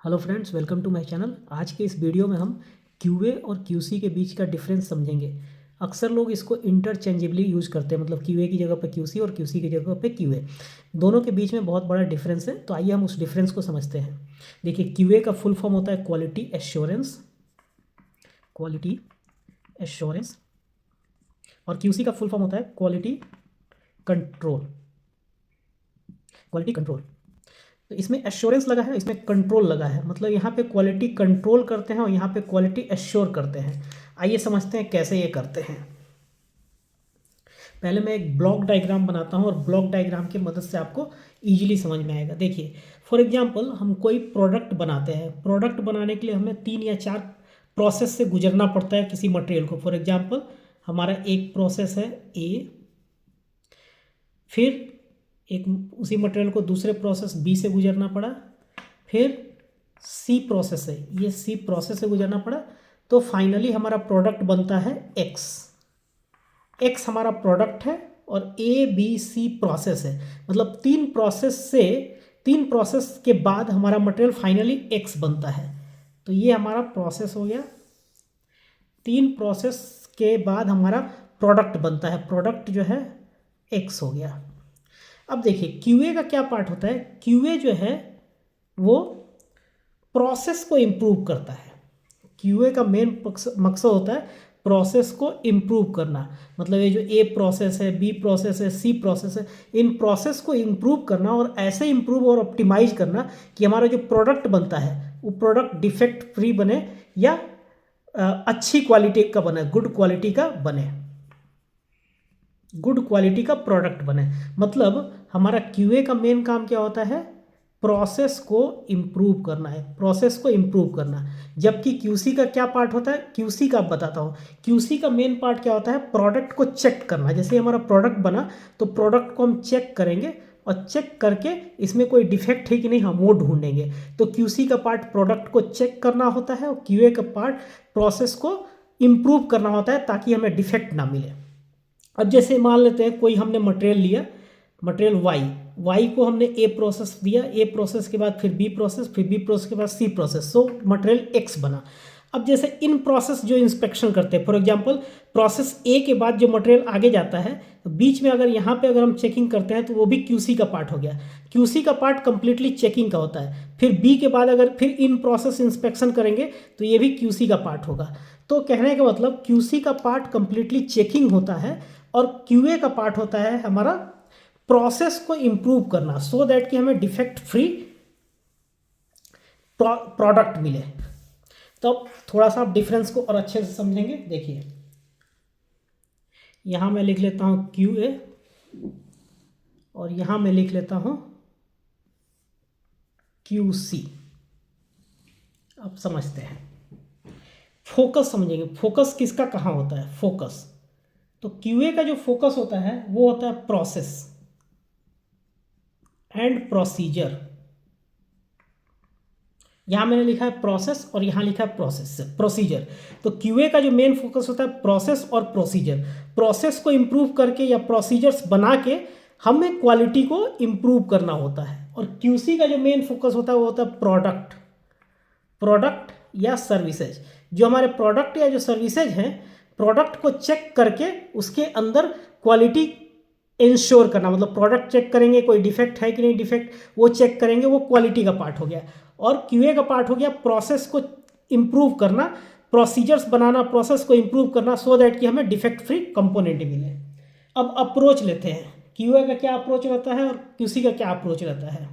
Hello friends, welcome to my channel. आज के इस वीडियो में हम क्यूए और क्यूसी के बीच का डिफरेंस समझेंगे। अक्सर लोग इसको इंटरचेंजेबली यूज़ करते हैं, मतलब क्यूए की जगह पे क्यूसी और क्यूसी की जगह पे क्यूए। दोनों के बीच में बहुत बड़ा डिफरेंस है, तो आइए हम उस डिफरेंस को समझते हैं। देखिए, क्यूए का फुल फॉर्म होता है क्वालिटी एश्योरेंस, क्वालिटी एश्योरेंस, और क्यूसी का फुल फॉर्म होता है क्वालिटी कंट्रोल, क्वालिटी कंट्रोल। तो इसमें एश्योरेंस लगा है, इसमें कंट्रोल लगा है, मतलब यहाँ पे क्वालिटी कंट्रोल करते हैं और यहाँ पे क्वालिटी एश्योर करते हैं। आइए समझते हैं कैसे ये करते हैं। पहले मैं एक ब्लॉक डायग्राम बनाता हूँ और ब्लॉक डायग्राम की मदद से आपको इजीली समझ में आएगा। देखिए, फॉर एग्जांपल हम कोई प्रोडक्ट बनाते हैं। प्रोडक्ट बनाने के लिए हमें 3 या 4 प्रोसेस से गुजरना पड़ता है किसी मटेरियल को। फॉर एग्जांपल हमारा एक प्रोसेस है ए, फिर एक उसी मटेरियल को दूसरे प्रोसेस बी से गुजरना पड़ा, फिर सी प्रोसेस है, ये सी प्रोसेस से गुजरना पड़ा, तो फाइनली हमारा प्रोडक्ट बनता है एक्स। एक्स हमारा प्रोडक्ट है और ए बी सी प्रोसेस है, मतलब 3 प्रोसेस के बाद हमारा मटेरियल फाइनली एक्स बनता है। तो ये हमारा प्रोसेस हो गया। 3 प्रोसेस के बाद हमारा प्रोडक्ट बनता है, प्रोडक्ट जो है एक्स हो गया। अब देखिए, क्यूए का क्या पार्ट होता है। क्यूए जो है वो प्रोसेस को इम्प्रूव करता है। क्यूए का मेन मकसद होता है प्रोसेस को इम्प्रूव करना, मतलब ये जो ए प्रोसेस है, बी प्रोसेस है, सी प्रोसेस है, इन प्रोसेस को इम्प्रूव करना और ऐसे इम्प्रूव और ऑप्टिमाइज करना कि हमारा जो प्रोडक्ट बनता है वो प्रोडक्ट डिफेक्ट फ्री बने या अच्छी क्वालिटी का बने, गुड क्वालिटी का बने, गुड क्वालिटी का प्रोडक्ट बने। मतलब हमारा क्यूए का मेन काम क्या होता है, प्रोसेस को इम्प्रूव करना है, प्रोसेस को इम्प्रूव करना। जबकि क्यूसी का क्या पार्ट होता है, क्यूसी का बताता हूँ। क्यूसी का मेन पार्ट क्या होता है, प्रोडक्ट को चेक करना। जैसे हमारा प्रोडक्ट बना तो प्रोडक्ट को हम चेक करेंगे और चेक करके इसमें कोई डिफेक्ट है कि नहीं हम वो ढूंढेंगे। तो क्यूसी का पार्ट प्रोडक्ट को चेक करना होता है और क्यूए का पार्ट प्रोसेस को इम्प्रूव करना होता है ताकि हमें डिफेक्ट ना मिले। अब जैसे मान लेते हैं कोई हमने मटेरियल लिया, मटेरियल वाई को हमने ए प्रोसेस दिया, ए प्रोसेस के बाद फिर बी प्रोसेस, फिर बी प्रोसेस के बाद सी प्रोसेस, सो मटेरियल एक्स बना। अब जैसे इन प्रोसेस जो इंस्पेक्शन करते हैं, फॉर एग्जांपल प्रोसेस ए के बाद जो मटेरियल आगे जाता है तो बीच में अगर यहाँ पे अगर हम चेकिंग करते हैं तो वो भी क्यूसी का पार्ट हो गया। क्यूसी का पार्ट कंप्लीटली चेकिंग का होता है। फिर बी के बाद अगर फिर इन प्रोसेस इंस्पेक्शन करेंगे तो ये भी क्यूसी का पार्ट होगा। तो कहने का मतलब क्यूसी का पार्ट कंप्लीटली चेकिंग होता है और क्यूए का पार्ट होता है हमारा प्रोसेस को इंप्रूव करना, सो दैट कि हमें डिफेक्ट फ्री प्रोडक्ट मिले। तो अब थोड़ा सा आप डिफरेंस को और अच्छे से समझेंगे। देखिए, यहां मैं लिख लेता हूं क्यूए और यहां मैं लिख लेता हूं क्यूसी। अब समझते हैं, फोकस समझेंगे। फोकस किसका कहां होता है, फोकस तो क्यूए का जो फोकस होता है वो होता है प्रोसेस एंड प्रोसीजर। यहां मैंने लिखा है प्रोसेस और यहां लिखा है प्रोसेस प्रोसीजर। तो क्यूए का जो मेन फोकस होता है प्रोसेस और प्रोसीजर। प्रोसेस को इंप्रूव करके या प्रोसीजर्स बना के हमें क्वालिटी को इंप्रूव करना होता है। और क्यूसी का जो मेन फोकस होता है वो होता है प्रोडक्ट, प्रोडक्ट या सर्विसेज। जो हमारे प्रोडक्ट या जो सर्विसेज हैं, प्रोडक्ट को चेक करके उसके अंदर क्वालिटी इंश्योर करना, मतलब प्रोडक्ट चेक करेंगे कोई डिफेक्ट है कि नहीं, डिफेक्ट वो चेक करेंगे, वो क्वालिटी का पार्ट हो गया। और क्यूए का पार्ट हो गया प्रोसेस को इंप्रूव करना, प्रोसीजर्स बनाना, प्रोसेस को इंप्रूव करना, सो दैट कि हमें डिफेक्ट फ्री कंपोनेंट मिले। अब अप्रोच लेते हैं, क्यूए का क्या अप्रोच रहता है और क्यूसी का क्या अप्रोच रहता है।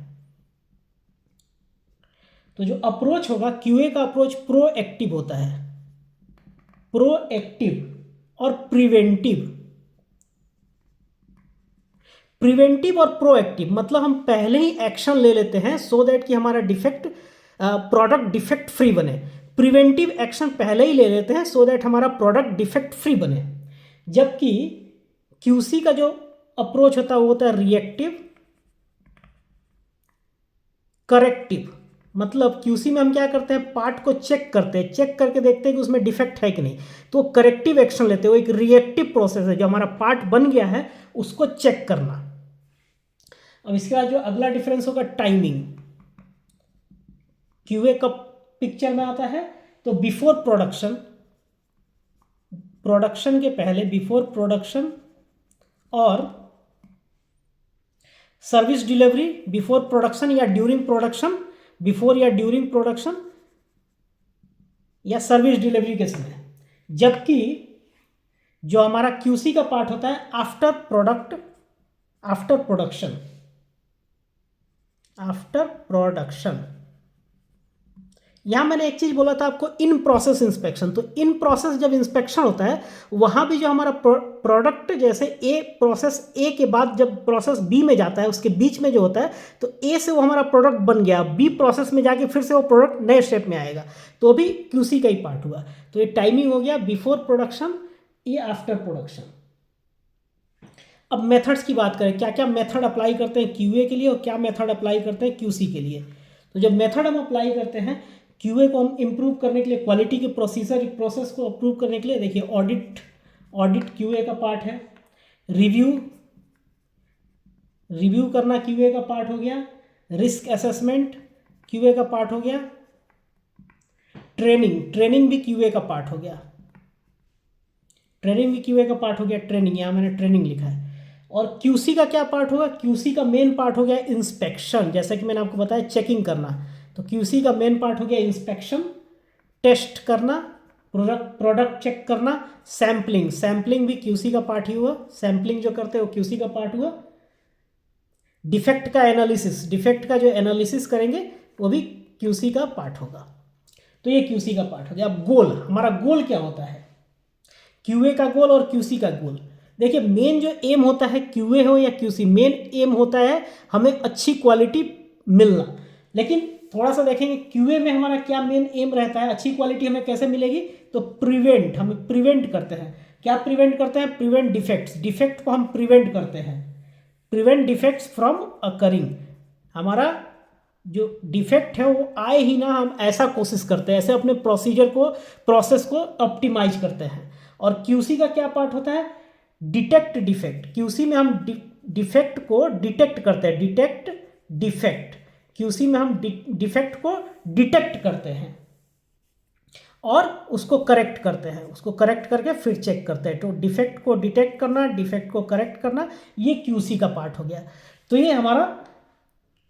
तो जो अप्रोच होगा, क्यूए का अप्रोच प्रोएक्टिव होता है, प्रोएक्टिव और प्रिवेंटिव। प्रिवेंटिव और प्रोएक्टिव मतलब हम पहले ही एक्शन ले लेते हैं सो दैट कि हमारा प्रोडक्ट डिफेक्ट फ्री बने। प्रिवेंटिव एक्शन पहले ही ले लेते हैं सो दैट हमारा प्रोडक्ट डिफेक्ट फ्री बने। जबकि क्यूसी का जो अप्रोच होता है वो होता है रिएक्टिव, करेक्टिव। मतलब क्यूसी में हम क्या करते हैं, पार्ट को चेक करते हैं, चेक करके देखते हैं कि उसमें डिफेक्ट है कि नहीं, तो करेक्टिव एक्शन लेते हैं। वो एक रिएक्टिव प्रोसेस है, जो हमारा पार्ट बन गया है उसको चेक करना। अब इसके बाद जो अगला डिफरेंस होगा टाइमिंग। क्यूए कब पिक्चर में आता है? तो बिफोर प्रोडक्शन, प्रोडक्शन के पहले, बिफोर प्रोडक्शन और सर्विस डिलीवरी, बिफोर प्रोडक्शन या ड्यूरिंग प्रोडक्शन, बिफोर या ड्यूरिंग प्रोडक्शन या सर्विस डिलीवरी के समय। जबकि जो हमारा क्यूसी का पार्ट होता है after product, after production, after production. यहां मैंने एक चीज बोला था आपको, इन प्रोसेस इंस्पेक्शन। तो इन प्रोसेस जब इंस्पेक्शन होता है वहां भी जो हमारा प्रोडक्ट, जैसे ए, प्रोसेस ए के बाद जब प्रोसेस बी में जाता है उसके बीच में जो होता है, तो ए से वो हमारा प्रोडक्ट बन गया, बी प्रोसेस में जाके फिर से वो प्रोडक्ट नए शेप में आएगा, तो भी क्यूसी का ही पार्ट हुआ। तो ये टाइमिंग हो गया बिफोर प्रोडक्शन, ये आफ्टर प्रोडक्शन। अब मेथड्स की बात करें, क्या क्या मेथड अप्लाई करते हैं क्यूए के लिए और क्या मेथड अप्लाई करते हैं क्यूसी के लिए। तो जब मेथड हम अप्लाई करते हैं क्यूए को हम इम्प्रूव करने के लिए, क्वालिटी के प्रोसेस को अप्रूव करने के लिए, देखिए ऑडिट क्यूए का पार्ट है, रिव्यू करना क्यूए का पार्ट हो गया, रिस्क असेसमेंट क्यूए का पार्ट हो गया, ट्रेनिंग भी क्यूए का पार्ट हो गया, ट्रेनिंग, यहाँ मैंने ट्रेनिंग लिखा है। और क्यूसी का क्या पार्ट होगा? क्यूसी का मेन पार्ट हो गया इंस्पेक्शन, जैसा कि मैंने आपको बताया चेकिंग करना। तो क्यूसी का मेन पार्ट हो गया इंस्पेक्शन, टेस्ट करना, प्रोडक्ट चेक करना, सैम्पलिंग भी क्यूसी का पार्ट ही हुआ, सैम्पलिंग जो करते हैं वो क्यूसी का पार्ट हुआ। डिफेक्ट का जो एनालिसिस करेंगे वो भी क्यूसी का पार्ट होगा। तो ये क्यूसी का पार्ट हो गया। अब गोल, हमारा गोल क्या होता है? क्यूए का गोल और क्यूसी का गोल। देखिए मेन जो एम होता है, क्यूए हो या क्यूसी, मेन एम होता है हमें अच्छी क्वालिटी मिलना। लेकिन थोड़ा सा देखेंगे क्यूए में हमारा क्या मेन एम रहता है, अच्छी क्वालिटी हमें कैसे मिलेगी? तो हम प्रिवेंट करते हैं। क्या प्रिवेंट करते हैं? प्रिवेंट डिफेक्ट को हम प्रिवेंट करते हैं, प्रिवेंट डिफेक्ट्स फ्रॉम अकरिंग। हमारा जो डिफेक्ट है वो आए ही ना, हम ऐसा कोशिश करते हैं, ऐसे अपने प्रोसेस को ऑप्टिमाइज करते हैं। और क्यूसी का क्या पार्ट होता है? Detect defect. क्यूसी में हम डिफेक्ट को डिटेक्ट करते हैं, क्यूसी में हम डिफेक्ट को डिटेक्ट करते हैं और उसको करेक्ट करते हैं, उसको करेक्ट करके फिर चेक करते हैं। तो डिफेक्ट को डिटेक्ट करना, डिफेक्ट को करेक्ट करना, ये क्यूसी का पार्ट हो गया। तो ये हमारा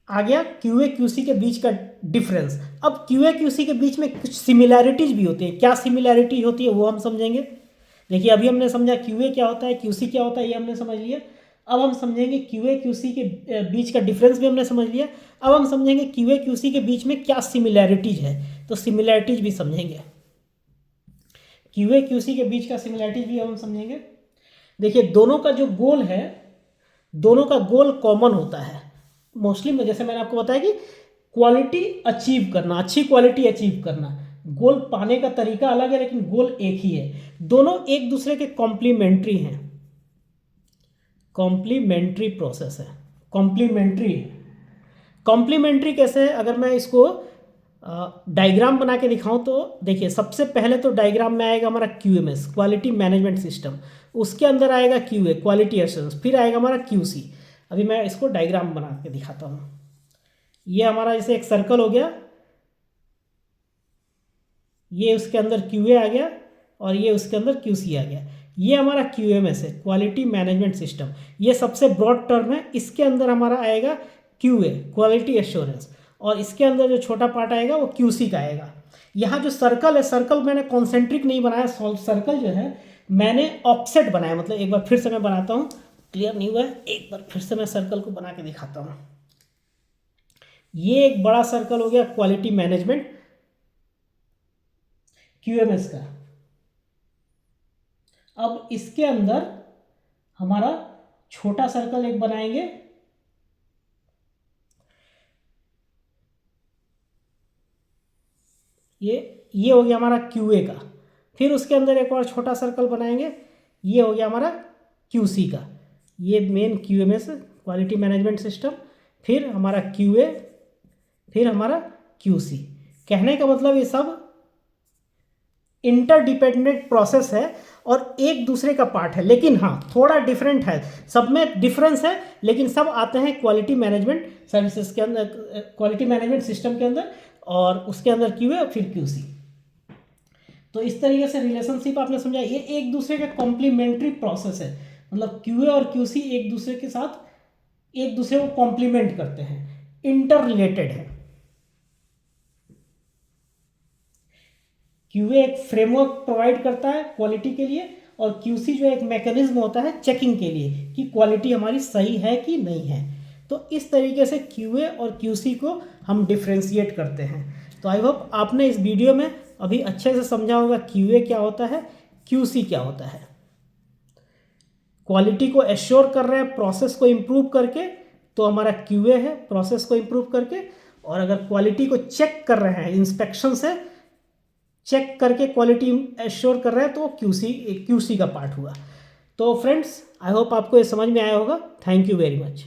आ गया क्यूए क्यूसी के बीच का डिफरेंस। अब क्यूए क्यूसी के बीच में कुछ सिमिलैरिटीज भी होती है। क्या सिमिलैरिटी होती है वो हम समझेंगे। देखिए अभी हमने समझा क्यूए क्या होता है, क्यूसी क्या होता है, ये हमने समझ लिया। अब हम समझेंगे क्यूए क्यूसी के बीच का डिफरेंस भी हमने समझ लिया। अब हम समझेंगे क्यूए क्यूसी के बीच में क्या सिमिलैरिटीज है, तो सिमिलैरिटीज भी समझेंगे। क्यूए क्यूसी के बीच का सिमिलैरिटीज भी हम समझेंगे। देखिए दोनों का जो गोल है, दोनों का गोल कॉमन होता है मोस्टली। जैसे मैंने आपको बताया कि क्वालिटी अचीव करना, अच्छी क्वालिटी अचीव करना। गोल पाने का तरीका अलग है लेकिन गोल एक ही है। दोनों एक दूसरे के कॉम्प्लीमेंट्री हैं, कॉम्प्लीमेंट्री प्रोसेस है, कॉम्प्लीमेंट्री है। कॉम्प्लीमेंट्री कैसे है? अगर मैं इसको डायग्राम बना के दिखाऊं तो देखिए सबसे पहले तो डायग्राम में आएगा हमारा क्यूएमएस, क्वालिटी मैनेजमेंट सिस्टम, उसके अंदर आएगा क्यूए, क्वालिटी एश्योरेंस, फिर आएगा हमारा क्यूसी। अभी मैं इसको डायग्राम बना के दिखाता हूँ। ये हमारा जैसे एक सर्कल हो गया, ये उसके अंदर क्यूए आ गया और ये उसके अंदर क्यूसी आ गया। ये हमारा क्यूएमएस है, क्वालिटी मैनेजमेंट सिस्टम, ये सबसे ब्रॉड टर्म है। इसके अंदर हमारा आएगा क्यूए, क्वालिटी एश्योरेंस, और इसके अंदर जो छोटा पार्ट आएगा वो क्यूसी का आएगा। यहाँ जो सर्कल है, सर्कल मैंने कॉन्सेंट्रिक नहीं बनाया, सर्कल जो है मैंने ऑफसेट बनाया। मतलब एक बार फिर से मैं बनाता हूँ, क्लियर नहीं हुआ है, एक बार फिर से मैं सर्कल को बना के दिखाता हूँ। ये एक बड़ा सर्कल हो गया क्वालिटी मैनेजमेंट क्यूएमएस का। अब इसके अंदर हमारा छोटा सर्कल एक बनाएंगे, ये हो गया हमारा क्यूए का। फिर उसके अंदर एक और छोटा सर्कल बनाएंगे, ये हो गया हमारा क्यूसी का। ये main QMS quality management system, फिर हमारा क्यूए, फिर हमारा क्यूसी। कहने का मतलब ये सब इंटरडिपेंडेंट प्रोसेस है और एक दूसरे का पार्ट है, लेकिन हाँ थोड़ा डिफरेंट है, सब में डिफरेंस है, लेकिन सब आते हैं क्वालिटी मैनेजमेंट सर्विसेज के अंदर, क्वालिटी मैनेजमेंट सिस्टम के अंदर। और उसके अंदर QA और फिर QC। तो इस तरीके से रिलेशनशिप आपने समझा, ये एक दूसरे के कॉम्प्लीमेंट्री प्रोसेस है, मतलब QA और QC एक दूसरे के साथ एक दूसरे को कॉम्प्लीमेंट करते हैं, इंटर रिलेटेड है। QA एक फ्रेमवर्क प्रोवाइड करता है क्वालिटी के लिए, और QC जो एक मैकेनिज्म होता है चेकिंग के लिए कि क्वालिटी हमारी सही है कि नहीं है। तो इस तरीके से QA और QC को हम डिफ्रेंशिएट करते हैं। तो आई होप आपने इस वीडियो में अभी अच्छे से समझा होगा QA क्या होता है, QC क्या होता है। क्वालिटी को एश्योर कर रहे हैं प्रोसेस को इम्प्रूव करके, तो हमारा QA है प्रोसेस को इम्प्रूव करके। और अगर क्वालिटी को चेक कर रहे हैं, इंस्पेक्शन से चेक करके क्वालिटी एश्योर कर रहे हैं, तो QC का पार्ट हुआ। तो फ्रेंड्स, आई होप आपको ये समझ में आया होगा। Thank you very much.